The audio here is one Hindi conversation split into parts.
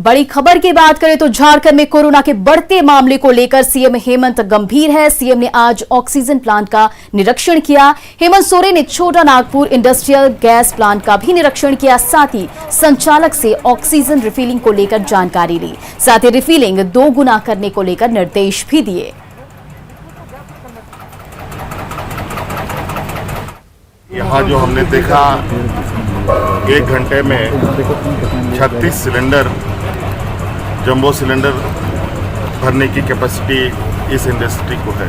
बड़ी खबर की बात करें तो झारखंड में कोरोना के बढ़ते मामले को लेकर सीएम हेमंत गंभीर है। सीएम ने आज ऑक्सीजन प्लांट का निरीक्षण किया। हेमंत सोरेन ने छोटा नागपुर इंडस्ट्रियल गैस प्लांट का भी निरीक्षण किया। साथ ही संचालक से ऑक्सीजन रिफिलिंग को लेकर जानकारी ली। साथ ही रिफिलिंग 2 गुना करने को लेकर निर्देश भी दिए। यहाँ जो हमने देखा 1 घंटे में 36 सिलेंडर जंबो सिलेंडर भरने की कैपेसिटी इस इंडस्ट्री को है।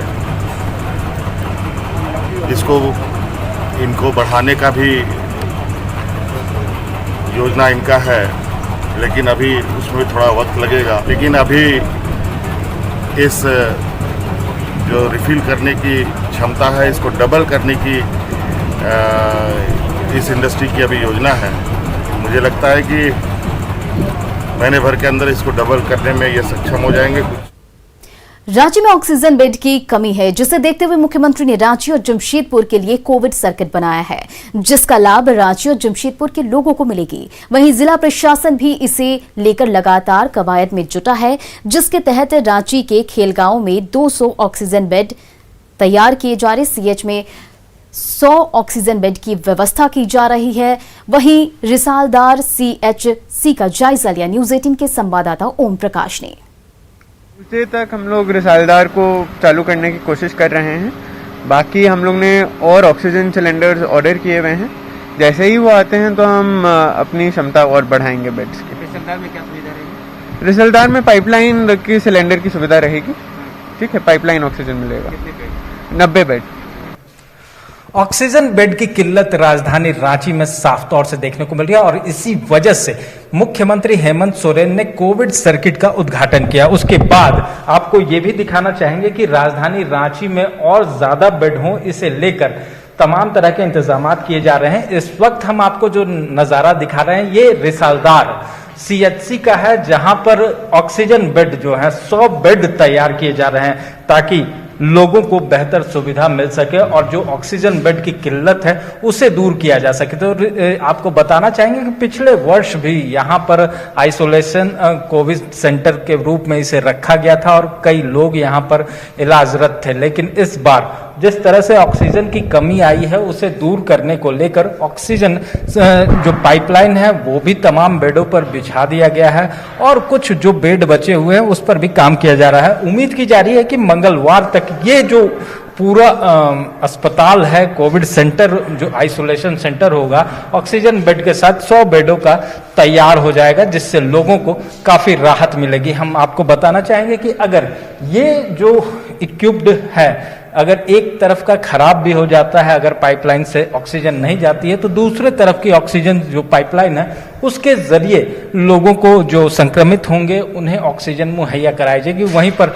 इनको बढ़ाने का भी योजना इनका है, लेकिन अभी उसमें थोड़ा वक्त लगेगा। लेकिन अभी इस जो रिफिल करने की क्षमता है, इसको डबल करने की इस इंडस्ट्री की अभी योजना है। मुझे लगता है कि महीने भर के अंदर इसको डबल करने में ये सक्षम हो जाएंगे। रांची में ऑक्सीजन बेड की कमी है, जिसे देखते हुए मुख्यमंत्री ने रांची और जमशेदपुर के लिए कोविड सर्किट बनाया है, जिसका लाभ रांची और जमशेदपुर के लोगों को मिलेगी। वहीं जिला प्रशासन भी इसे लेकर लगातार कवायद में जुटा है, जिसके तहत रांची के खेलगांव में 200 ऑक्सीजन बेड तैयार किए जा रहे। सीएच में 100 ऑक्सीजन बेड की व्यवस्था की जा रही है। वहीं रिसालदार सीएचसी का जायजा लिया न्यूज 18 के संवाददाता ओम प्रकाश ने। ट्यूसडे तक हम लोग रिसालदार को चालू करने की कोशिश कर रहे हैं। बाकी हम लोग ने और ऑक्सीजन सिलेंडर्स ऑर्डर किए हुए हैं। जैसे ही वो आते हैं तो हम अपनी क्षमता और बढ़ाएंगे बेड्स की। रिसालदार में क्या सुविधा रहेगी? रिसालदार में पाइपलाइन की सिलेंडर की सुविधा रहेगी। ठीक है, पाइपलाइन ऑक्सीजन मिलेगा। 90 बेड। ऑक्सीजन बेड की किल्लत राजधानी रांची में साफ तौर से देखने को मिल रही है और इसी वजह से मुख्यमंत्री हेमंत सोरेन ने कोविड सर्किट का उद्घाटन किया। उसके बाद आपको ये भी दिखाना चाहेंगे कि राजधानी रांची में और ज्यादा बेड हों, इसे लेकर तमाम तरह के इंतजाम किए जा रहे हैं। इस वक्त हम आपको जो नजारा दिखा रहे हैं ये रिसालदार सीएचसी का है, जहां पर ऑक्सीजन बेड जो है 100 बेड तैयार किए जा रहे हैं ताकि लोगों को बेहतर सुविधा मिल सके और जो ऑक्सीजन बेड की किल्लत है उसे दूर किया जा सके। तो आपको बताना चाहेंगे कि पिछले वर्ष भी यहाँ पर आइसोलेशन कोविड सेंटर के रूप में इसे रखा गया था और कई लोग यहाँ पर इलाजरत थे। लेकिन इस बार जिस तरह से ऑक्सीजन की कमी आई है उसे दूर करने को लेकर ऑक्सीजन जो पाइपलाइन है वो भी तमाम बेडों पर बिछा दिया गया है और कुछ जो बेड बचे हुए हैं उस पर भी काम किया जा रहा है। उम्मीद की जा रही है कि मंगलवार तक ये जो पूरा अस्पताल है, कोविड सेंटर जो आइसोलेशन सेंटर होगा, ऑक्सीजन बेड के साथ 100 बेडों का तैयार हो जाएगा, जिससे लोगों को काफी राहत मिलेगी। हम आपको बताना चाहेंगे कि अगर ये जो इक्विप्ड है, अगर एक तरफ का खराब भी हो जाता है, अगर पाइपलाइन से ऑक्सीजन नहीं जाती है, तो दूसरे तरफ की ऑक्सीजन जो पाइपलाइन है उसके जरिए लोगों को जो संक्रमित होंगे उन्हें ऑक्सीजन मुहैया कराई जाएगी। वहीं पर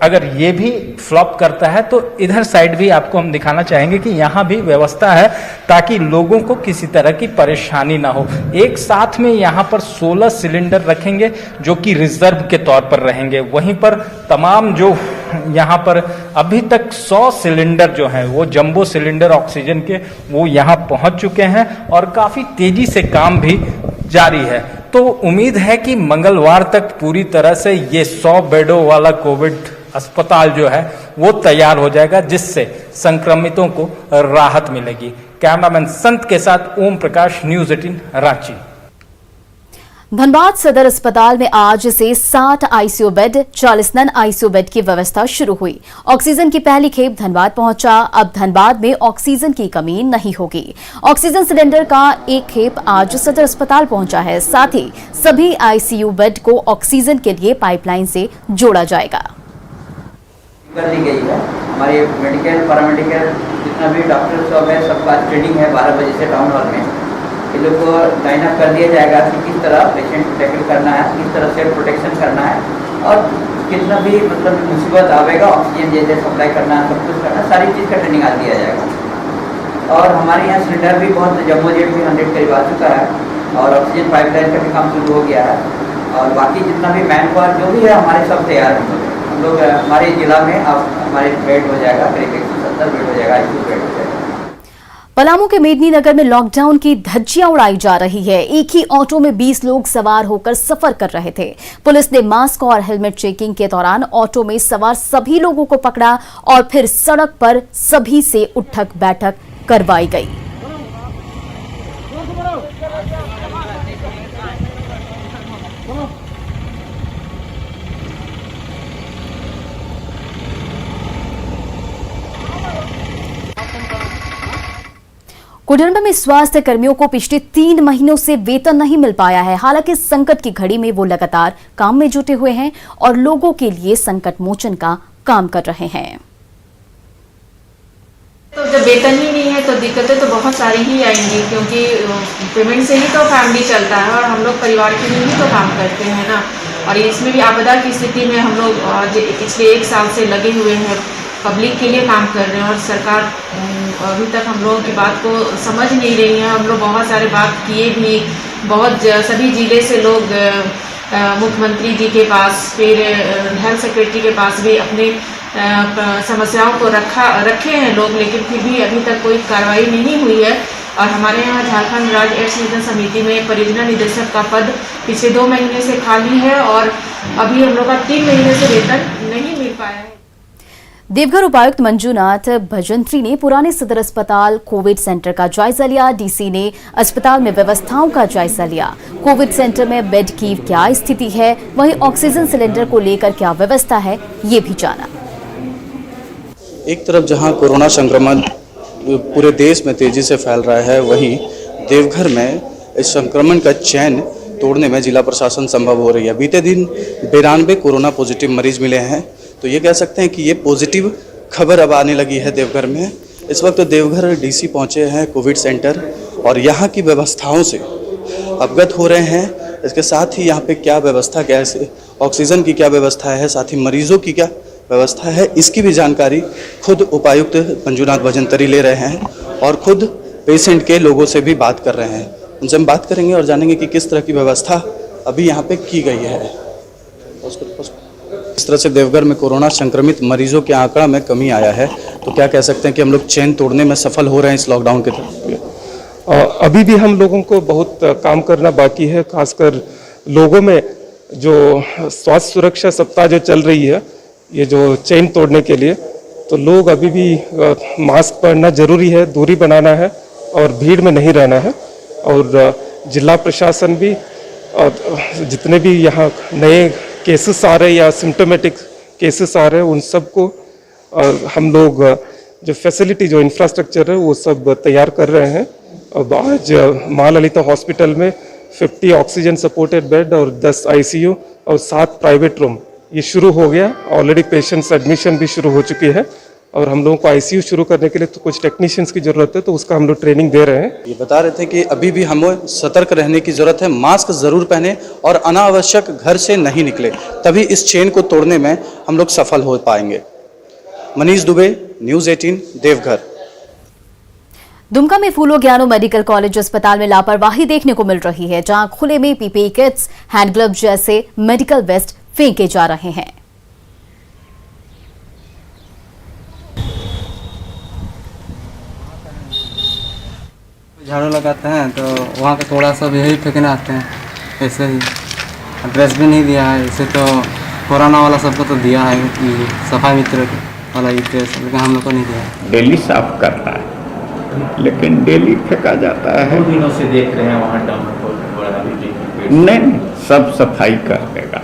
अगर ये भी फ्लॉप करता है तो इधर साइड भी आपको हम दिखाना चाहेंगे कि यहाँ भी व्यवस्था है ताकि लोगों को किसी तरह की परेशानी ना हो। एक साथ में यहाँ पर 16 सिलेंडर रखेंगे जो कि रिजर्व के तौर पर रहेंगे। वहीं पर तमाम जो यहाँ पर अभी तक 100 सिलेंडर जो हैं वो जंबो सिलेंडर ऑक्सीजन के वो यहाँ पहुंच चुके हैं और काफी तेजी से काम भी जारी है। तो उम्मीद है कि मंगलवार तक पूरी तरह से ये 100 बेडों वाला कोविड अस्पताल जो है वो तैयार हो जाएगा, जिससे संक्रमितों को राहत मिलेगी। कैमरामैन संत के साथ ओम प्रकाश, न्यूज 18 रांची। धनबाद सदर अस्पताल में आज से 60 ICU bed, 40 non ICU bed की व्यवस्था शुरू हुई। ऑक्सीजन की पहली खेप धनबाद पहुंचा। अब धनबाद में ऑक्सीजन की कमी नहीं होगी। ऑक्सीजन सिलेंडर का एक खेप आज सदर अस्पताल पहुंचा है। साथ ही सभी आईसीयू बेड को ऑक्सीजन के लिए पाइपलाइन से जोड़ा जाएगा। कर ली गई है। हमारे मेडिकल, पैरामेडिकल जितना भी डॉक्टर सब है, सबका ट्रेनिंग है 12 बजे से टाउन हॉल में। ये लोग को लाइन अप कर दिया जाएगा कि किस तरह पेशेंट को टैकल करना है, किस तरह से प्रोटेक्शन करना है और कितना भी मतलब मुसीबत आवेगा, ऑक्सीजन जैसे सप्लाई करना है, सब कुछ करना, सारी चीज़ का ट्रेनिंग आज दिया जाएगा। और हमारे यहाँ सिलेंडर भी बहुत जम्बो जेट भी 100 करीब आ चुका है और ऑक्सीजन पाइपलाइन का भी काम शुरू हो गया है। और बाकी जितना भी मैन पावर जो भी है हमारे सब तैयार हैं। हम लोग हमारे जिला में अब हमारे बेड हो जाएगा, करीब 170 बेड हो जाएगा, 2 बेड हो जाएगा। पलामू के मेदिनीनगर में लॉकडाउन की धज्जियां उड़ाई जा रही है। एक ही ऑटो में 20 लोग सवार होकर सफर कर रहे थे। पुलिस ने मास्क और हेलमेट चेकिंग के दौरान ऑटो में सवार सभी लोगों को पकड़ा और फिर सड़क पर सभी से उठक बैठक करवाई गई। कोडरमा में स्वास्थ्य कर्मियों को पिछले 3 महीनों से वेतन नहीं मिल पाया है। हालांकि संकट की घड़ी में वो लगातार काम में जुटे हुए हैं और लोगों के लिए संकट मोचन का काम कर रहे हैं। तो जब वेतन ही नहीं है तो दिक्कतें तो बहुत सारी ही आएंगी, क्योंकि पेमेंट से ही तो फैमिली चलता है और हम लोग परिवार के लिए ही तो काम करते हैं ना। और इसमें भी आपदा की स्थिति में हम लोग पिछले 1 साल से लगे हुए हैं, पब्लिक के लिए काम कर रहे हैं और सरकार अभी तक हम लोगों की बात को समझ नहीं रही है। हम लोग बहुत सारे बात किए भी, सभी जिले से लोग मुख्यमंत्री जी के पास, फिर हेल्थ सेक्रेटरी के पास भी अपने समस्याओं को रखे हैं लोग, लेकिन फिर भी अभी तक कोई कार्रवाई नहीं हुई है। और हमारे यहाँ झारखंड राज्य एड्स नियंत्रण समिति में परियोजना निदेशक का पद पिछले 2 महीने से खाली है और अभी हम लोग का 3 महीने से वेतन नहीं मिल पाया है। देवघर उपायुक्त मंजूनाथ भजंत्री ने पुराने सदर अस्पताल कोविड सेंटर का जायजा लिया। डीसी ने अस्पताल में व्यवस्थाओं का जायजा लिया। कोविड सेंटर में बेड की क्या स्थिति है, वहीं ऑक्सीजन सिलेंडर को लेकर क्या व्यवस्था है, ये भी जाना। एक तरफ जहां कोरोना संक्रमण पूरे देश में तेजी से फैल रहा है, वहीं देवघर में इस संक्रमण का चैन तोड़ने में जिला प्रशासन संभव हो रही है। बीते दिन 92 कोरोना पॉजिटिव मरीज मिले हैं, तो ये कह सकते हैं कि ये पॉजिटिव खबर अब आने लगी है देवघर में। इस वक्त देवघर डीसी पहुंचे हैं कोविड सेंटर और यहाँ की व्यवस्थाओं से अवगत हो रहे हैं। इसके साथ ही यहाँ पे क्या व्यवस्था, कैसे ऑक्सीजन की क्या व्यवस्था है, साथ ही मरीजों की क्या व्यवस्था है, इसकी भी जानकारी खुद उपायुक्त मंजूनाथ भजंत्री ले रहे हैं और खुद पेशेंट के लोगों से भी बात कर रहे हैं। उनसे हम बात करेंगे और जानेंगे कि किस तरह की व्यवस्था अभी यहाँ पे की गई है। इस तरह से देवघर में कोरोना संक्रमित मरीजों के आंकड़ा में कमी आया है, तो क्या कह सकते हैं कि हम लोग चेन तोड़ने में सफल हो रहे हैं इस लॉकडाउन के तहत? अभी भी हम लोगों को बहुत काम करना बाकी है। खासकर लोगों में जो स्वास्थ्य सुरक्षा सप्ताह जो चल रही है, ये जो चेन तोड़ने के लिए, तो लोग अभी भी मास्क पहनना जरूरी है, दूरी बनाना है और भीड़ में नहीं रहना है। और जिला प्रशासन भी जितने भी यहाँ नए केसेस आ रहे हैं या सिम्टोमेटिक केसेस आ रहे हैं, उन सबको हम लोग जो फैसिलिटी, जो इंफ्रास्ट्रक्चर है, वो सब तैयार कर रहे हैं। अब आज माँ ललिता हॉस्पिटल में 50 ऑक्सीजन सपोर्टेड बेड और 10 ICU और 7 प्राइवेट रूम ये शुरू हो गया। ऑलरेडी पेशेंट्स एडमिशन भी शुरू हो चुकी है और हम लोगों को ICU शुरू करने के लिए तो कुछ टेक्नीशियंस की जरूरत है, तो उसका हम लोग ट्रेनिंग दे रहे हैं। ये बता रहे थे कि अभी भी हमें सतर्क रहने की जरूरत है, मास्क जरूर पहने और अनावश्यक घर से नहीं निकले, तभी इस चेन को तोड़ने में हम लोग सफल हो पाएंगे। मनीष दुबे, न्यूज़ 18 देवघर। दुमका में फूलो ज्ञानो मेडिकल कॉलेज अस्पताल में लापरवाही देखने को मिल रही है, जहां खुले में PPE किट्स, हैंड ग्लव जैसे मेडिकल वेस्ट फेंके जा रहे हैं। झाड़ू लगाते हैं तो वहाँ का थोड़ा सा भी यही फेंकने आते हैं, ऐसे ही ड्रेस भी नहीं दिया है। इसे तो कोरोना वाला सबको तो दिया है कि सफाई मित्र वाला ये ड्रेस, लेकिन हम लोग को नहीं दिया। डेली साफ करता है लेकिन डेली फेंका जाता है। दिनों से देख रहे हैं वहाँ डंप नहीं, सब सफाई कर देगा,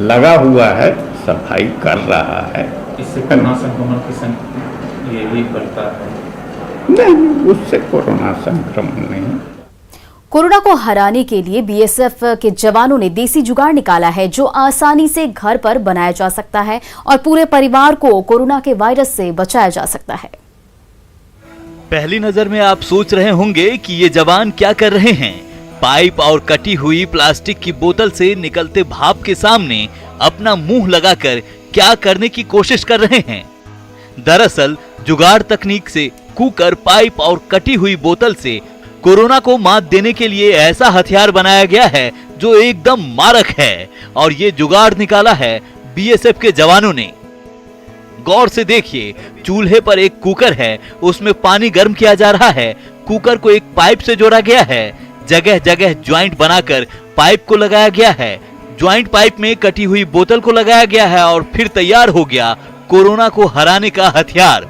लगा हुआ है, सफाई कर रहा है। इससे कोरोना संक्रमण की ये भी बढ़ता है? नहीं, उससे कोरोना संक्रमण नहीं। कोरोना को हराने के लिए BSF के जवानों ने देसी जुगाड़ निकाला है, जो आसानी से घर पर बनाया जा सकता है और पूरे परिवार को कोरोना के वायरस से बचाया जा सकता है। पहली नजर में आप सोच रहे होंगे कि ये जवान क्या कर रहे हैं। पाइप और कटी हुई प्लास्टिक की बोतल से निकलते भाप के सामने अपना मुंह लगाकर क्या करने की कोशिश कर रहे हैं। दरअसल जुगाड़ तकनीक से कुकर, पाइप और कटी हुई बोतल से कोरोना को मात देने के लिए ऐसा हथियार बनाया गया है जो एकदम मारक है, और ये जुगाड़ निकाला है BSF के जवानों ने। गौर से देखिए, चूल्हे पर एक कुकर है, उसमें पानी गर्म किया जा रहा है। कुकर को एक पाइप से जोड़ा गया है। जगह जगह ज्वाइंट बनाकर पाइप को लगाया गया है। ज्वाइंट पाइप में कटी हुई बोतल को लगाया गया है और फिर तैयार हो गया कोरोना को हराने का हथियार।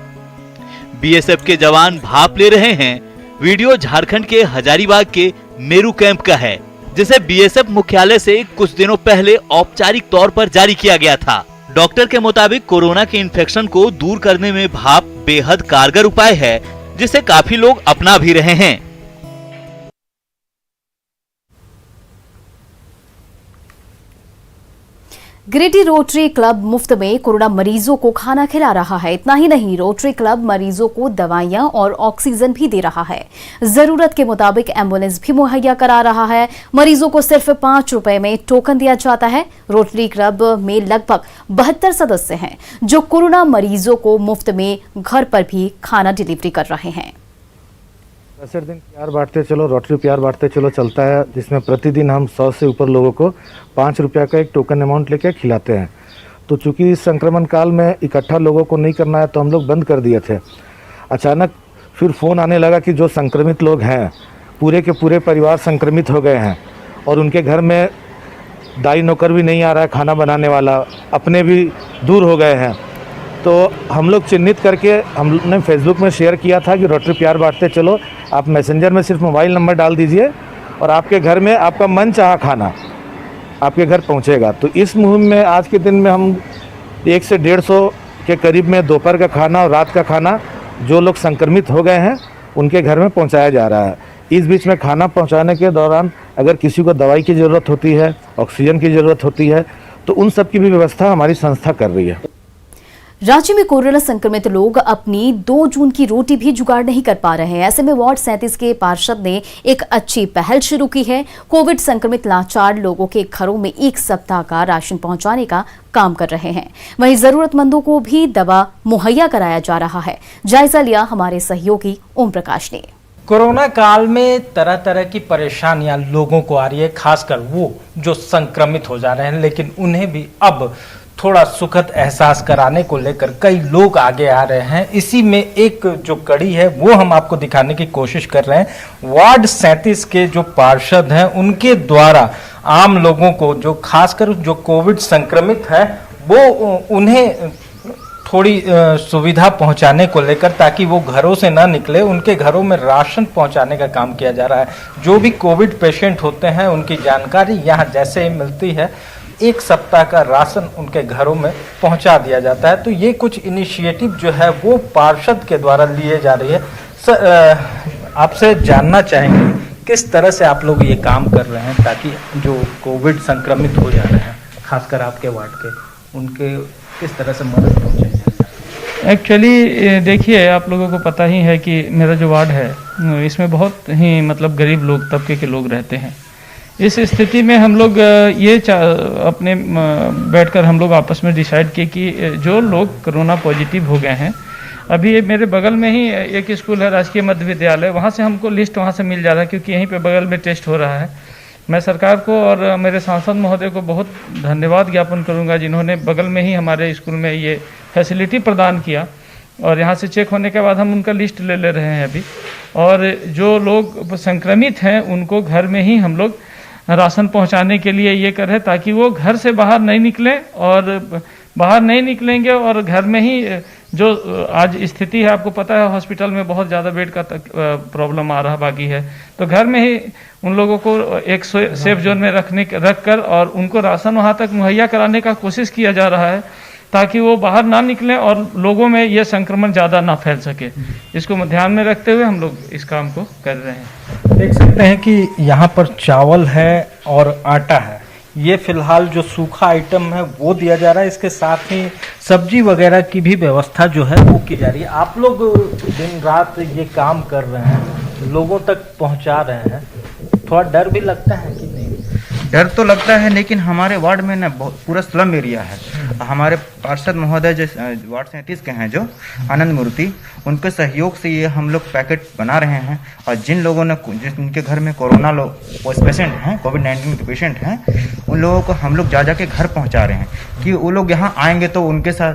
बीएसएफ के जवान भाप ले रहे हैं। वीडियो झारखंड के हजारीबाग के मेरू कैंप का है, जिसे बीएसएफ मुख्यालय से कुछ दिनों पहले औपचारिक तौर पर जारी किया गया था। डॉक्टर के मुताबिक कोरोना के इन्फेक्शन को दूर करने में भाप बेहद कारगर उपाय है, जिसे काफी लोग अपना भी रहे हैं। गिरिडीह रोटरी क्लब मुफ्त में कोरोना मरीजों को खाना खिला रहा है। इतना ही नहीं, रोटरी क्लब मरीजों को दवाइयां और ऑक्सीजन भी दे रहा है। जरूरत के मुताबिक एम्बुलेंस भी मुहैया करा रहा है। मरीजों को सिर्फ 5 रुपए में टोकन दिया जाता है। रोटरी क्लब में लगभग 72 सदस्य हैं, जो कोरोना मरीजों को मुफ्त में घर पर भी खाना डिलीवरी कर रहे हैं। 10 दिन प्यार बांटते चलो, रोटरी प्यार बांटते चलो चलता है, जिसमें प्रतिदिन हम 100 से ऊपर लोगों को 5 रुपया का एक टोकन अमाउंट लेके खिलाते हैं। तो चूंकि इस संक्रमण काल में इकट्ठा लोगों को नहीं करना है, तो हम लोग बंद कर दिए थे। अचानक फिर फ़ोन आने लगा कि जो संक्रमित लोग हैं, पूरे के पूरे परिवार संक्रमित हो गए हैं और उनके घर में दाई नौकर भी नहीं आ रहा है खाना बनाने वाला, अपने भी दूर हो गए हैं। तो हम लोग चिन्हित करके हमने फेसबुक में शेयर किया था कि रोटरी प्यार बांटते चलो, आप मैसेंजर में सिर्फ मोबाइल नंबर डाल दीजिए और आपके घर में आपका मन चाहा खाना आपके घर पहुंचेगा। तो इस मुहिम में आज के दिन में हम 100 से 150 के करीब में दोपहर का खाना और रात का खाना जो लोग संक्रमित हो गए हैं उनके घर में पहुंचाया जा रहा है। इस बीच में खाना पहुंचाने के दौरान अगर किसी को दवाई की ज़रूरत होती है, ऑक्सीजन की ज़रूरत होती है, तो उन सब की भी व्यवस्था हमारी संस्था कर रही है। राज्य में कोरोना संक्रमित लोग अपनी 2 जून की रोटी भी जुगाड़ नहीं कर पा रहे हैं। ऐसे में वार्ड 37 के पार्षद ने एक अच्छी पहल शुरू की है। कोविड संक्रमित लाचार लोगों के घरों में 1 सप्ताह का राशन पहुंचाने का काम कर रहे हैं। वहीं जरूरतमंदों को भी दवा मुहैया कराया जा रहा है। जायजा लिया हमारे सहयोगी ओम प्रकाश ने। कोरोना काल में तरह तरह की परेशानियां लोगों को आ रही है, खासकर वो जो संक्रमित हो जा रहे हैं, लेकिन उन्हें भी अब थोड़ा सुखद एहसास कराने को लेकर कई लोग आगे आ रहे हैं। इसी में एक जो कड़ी है वो हम आपको दिखाने की कोशिश कर रहे हैं। वार्ड 37 के जो पार्षद हैं उनके द्वारा आम लोगों को, जो खासकर जो कोविड संक्रमित है, वो उन्हें थोड़ी सुविधा पहुंचाने को लेकर, ताकि वो घरों से ना निकले, उनके घरों में राशन पहुंचाने का काम किया जा रहा है। जो भी कोविड पेशेंट होते हैं उनकी जानकारी यहाँ जैसे ही मिलती है, 1 सप्ताह का राशन उनके घरों में पहुंचा दिया जाता है। तो ये कुछ इनिशिएटिव जो है वो पार्षद के द्वारा लिए जा रही है। आपसे जानना चाहेंगे किस तरह से आप लोग ये काम कर रहे हैं ताकि जो कोविड संक्रमित हो जा रहे हैं, खासकर आपके वार्ड के, उनके किस तरह से मदद पहुंचे। एक्चुअली देखिए, आप लोगों को पता ही है कि मेरा जो वार्ड है इसमें बहुत ही मतलब गरीब लोग, तबके के लोग रहते हैं। इस स्थिति में हम लोग ये अपने बैठकर हम लोग आपस में डिसाइड किए कि जो लोग कोरोना पॉजिटिव हो गए हैं, अभी मेरे बगल में ही एक स्कूल है, राजकीय मध्य विद्यालय, वहाँ से हमको लिस्ट वहाँ से मिल जा रहा है, क्योंकि यहीं पे बगल में टेस्ट हो रहा है। मैं सरकार को और मेरे सांसद महोदय को बहुत धन्यवाद ज्ञापन करूँगा, जिन्होंने बगल में ही हमारे स्कूल में ये फैसिलिटी प्रदान किया। और यहाँ से चेक होने के बाद हम उनका लिस्ट ले रहे हैं अभी। और जो लोग संक्रमित हैं उनको घर में ही हम लोग राशन पहुंचाने के लिए ये कर रहे हैं, ताकि वो घर से बाहर नहीं निकलें, और बाहर नहीं निकलेंगे और घर में ही जो आज स्थिति है, आपको पता है हॉस्पिटल में बहुत ज़्यादा बेड का प्रॉब्लम आ रहा बाकी है, तो घर में ही उन लोगों को एक सेफ जोन में रख कर और उनको राशन वहाँ तक मुहैया कराने का कोशिश किया जा रहा है, ताकि वो बाहर ना निकलें और लोगों में ये संक्रमण ज़्यादा ना फैल सके। इसको ध्यान में रखते हुए हम लोग इस काम को कर रहे हैं। देख सकते हैं कि यहाँ पर चावल है और आटा है। ये फिलहाल जो सूखा आइटम है वो दिया जा रहा है, इसके साथ ही सब्जी वगैरह की भी व्यवस्था जो है वो की जा रही है। आप लोग दिन रात ये काम कर रहे हैं, लोगों तक पहुँचा रहे हैं, थोड़ा डर भी लगता है कि नहीं? डर तो लगता है, लेकिन हमारे वार्ड में ना पूरा स्लम एरिया है। हमारे पार्षद महोदय जो वार्ड 37 के हैं, जो आनंद मूर्ति, उनके सहयोग से ये हम लोग पैकेट बना रहे हैं। और जिन लोगों ने, जिनके घर में कोरोना पेशेंट हैं, कोविड-19 के पेशेंट हैं, उन लोगों को हम लोग जा के घर पहुंचा रहे हैं कि वो लोग यहाँ आएंगे तो उनके साथ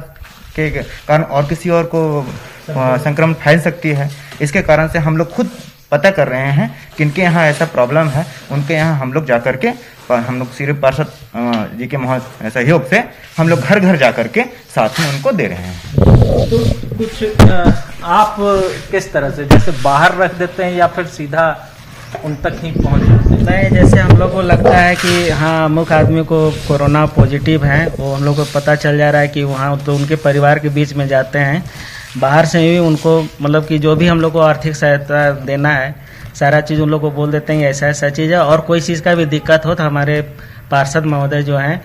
के कारण और किसी और को संक्रमण फैल सकती है। इसके कारण से हम लोग खुद पता कर रहे हैं किनके यहाँ ऐसा प्रॉब्लम है, उनके यहाँ हम लोग जा करके हम लोग सिर्फ पार्षद जी के सहयोग से हम लोग घर घर जा करके साथ में उनको दे रहे हैं। तो कुछ आप किस तरह से, जैसे बाहर रख देते हैं या फिर सीधा उन तक ही पहुंच जाते हैं? नहीं, जैसे हम लोग को लगता है कि हाँ अमुक आदमी को कोरोना पॉजिटिव है, वो हम लोग को पता चल जा रहा है कि वहाँ तो उनके परिवार के बीच में जाते हैं, बाहर से भी उनको मतलब कि जो भी हम लोग को आर्थिक सहायता देना है सारा चीज़ उन लोग को बोल देते हैं ऐसा ऐसा चीज़ है। और कोई चीज़ का भी दिक्कत हो तो हमारे पार्षद महोदय जो हैं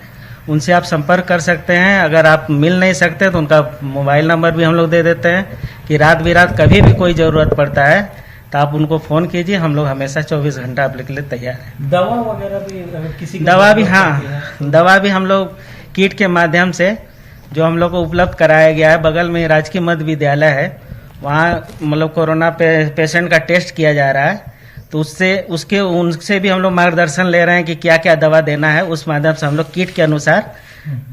उनसे आप संपर्क कर सकते हैं। अगर आप मिल नहीं सकते तो उनका मोबाइल नंबर भी हम लोग दे देते हैं कि रात बिरात कभी भी कोई ज़रूरत पड़ता है तो आप उनको फ़ोन कीजिए, हम लोग हमेशा 24 घंटा आप के लिए तैयार हैं। दवा वगैरह भी अगर किसी दवा भी, हाँ दवा भी हम लोग किट के माध्यम से जो हम लोग को उपलब्ध कराया गया है, बगल में राजकीय मध्य विद्यालय है, वहाँ मतलब कोरोना पेशेंट का टेस्ट किया जा रहा है, तो उनसे भी हम लोग मार्गदर्शन ले रहे हैं कि क्या क्या दवा देना है। उस माध्यम से हम लोग किट के अनुसार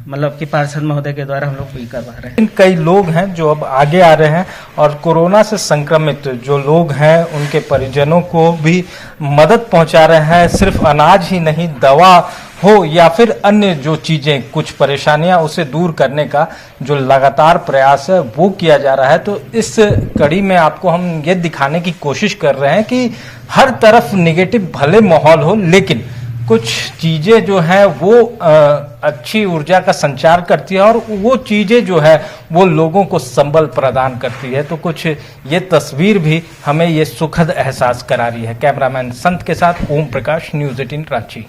मतलब कि पार्षद महोदय के द्वारा हम लोग भी करवा रहे हैं। कई लोग हैं जो अब आगे आ रहे हैं और कोरोना से संक्रमित जो लोग हैं उनके परिजनों को भी मदद पहुंचा रहे हैं। सिर्फ अनाज ही नहीं, दवा हो या फिर अन्य जो चीजें, कुछ परेशानियां उसे दूर करने का जो लगातार प्रयास है वो किया जा रहा है। तो इस कड़ी में आपको हम ये दिखाने की कोशिश कर रहे हैं कि हर तरफ नेगेटिव भले माहौल हो, लेकिन कुछ चीजें जो है वो अच्छी ऊर्जा का संचार करती है और वो चीजें जो है वो लोगों को संबल प्रदान करती है। तो कुछ ये तस्वीर भी हमें ये सुखद एहसास करा रही है। कैमरामैन संत के साथ ओम प्रकाश, न्यूज़ 18 रांची।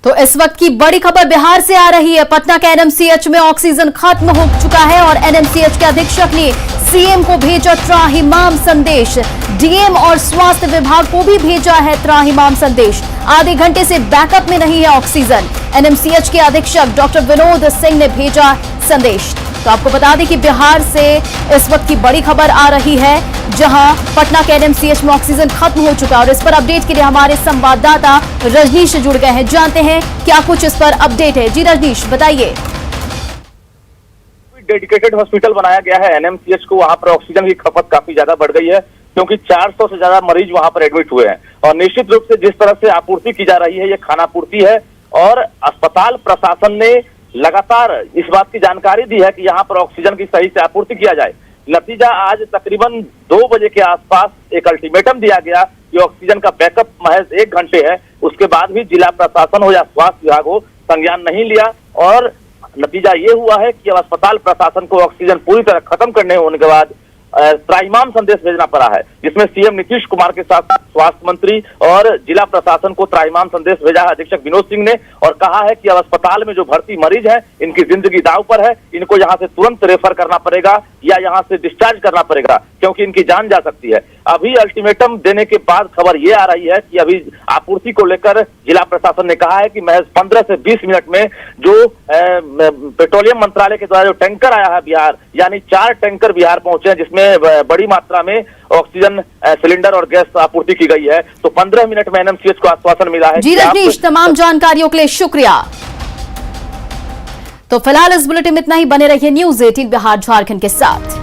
तो इस वक्त की बड़ी खबर बिहार से आ रही है। पटना के एनएमसीएच में ऑक्सीजन खत्म हो चुका है और एनएमसीएच के अधीक्षक ने सीएम को भेजा त्राहिमाम संदेश। डीएम और स्वास्थ्य विभाग को भी भेजा है त्राहिमाम संदेश। आधे घंटे से बैकअप में नहीं है ऑक्सीजन। एनएमसीएच के अधीक्षक डॉक्टर विनोद सिंह ने भेजा संदेश। तो आपको बता दें कि बिहार से इस वक्त की बड़ी खबर आ रही है, जहां पटना के एनएमसीएच में ऑक्सीजन खत्म हो चुका है। और इस पर अपडेट के लिए हमारे संवाददाता रजनीश जुड़ गए हैं। जानते हैं क्या कुछ इस पर अपडेट है। जी रजनीश, बताइए। डेडिकेटेड हॉस्पिटल बनाया गया है एनएमसीएच को, वहां पर ऑक्सीजन की खपत काफी ज्यादा बढ़ गई है क्योंकि 400 से ज्यादा मरीज वहां पर एडमिट हुए हैं। और निश्चित रूप से जिस तरह से आपूर्ति की जा रही है, ये खानापूर्ति है और अस्पताल प्रशासन ने लगातार इस बात की जानकारी दी है कि यहाँ पर ऑक्सीजन की सही से आपूर्ति किया जाए। नतीजा आज तकरीबन 2 बजे के आसपास एक अल्टीमेटम दिया गया कि ऑक्सीजन का बैकअप महज 1 घंटे है। उसके बाद भी जिला प्रशासन हो या स्वास्थ्य विभाग हो संज्ञान नहीं लिया और नतीजा ये हुआ है कि अब अस्पताल प्रशासन को ऑक्सीजन पूरी तरह खत्म करने होने के बाद त्राहिमाम संदेश भेजना पड़ा है, जिसमें सीएम नीतीश कुमार के साथ स्वास्थ्य मंत्री और जिला प्रशासन को त्राहिमाम संदेश भेजा है अधीक्षक विनोद सिंह ने और कहा है कि अब अस्पताल में जो भर्ती मरीज हैं, इनकी जिंदगी दांव पर है, इनको यहाँ से तुरंत रेफर करना पड़ेगा या यहाँ से डिस्चार्ज करना पड़ेगा क्योंकि इनकी जान जा सकती है। अभी अल्टीमेटम देने के बाद खबर ये आ रही है कि अभी आपूर्ति को लेकर जिला प्रशासन ने कहा है कि महज 15 से 20 मिनट में जो पेट्रोलियम मंत्रालय के द्वारा जो टैंकर आया है बिहार, यानी 4 टैंकर बिहार पहुंचे हैं जिसमें बड़ी मात्रा में ऑक्सीजन सिलेंडर और गैस आपूर्ति की गई है। तो 15 मिनट में एनएमसीएच को आश्वासन मिला है। जी रजनीश, तमाम जानकारियों के लिए शुक्रिया। तो फिलहाल इस बुलेटिन में इतना ही। बने रहिए न्यूज़ 18 बिहार झारखंड के साथ।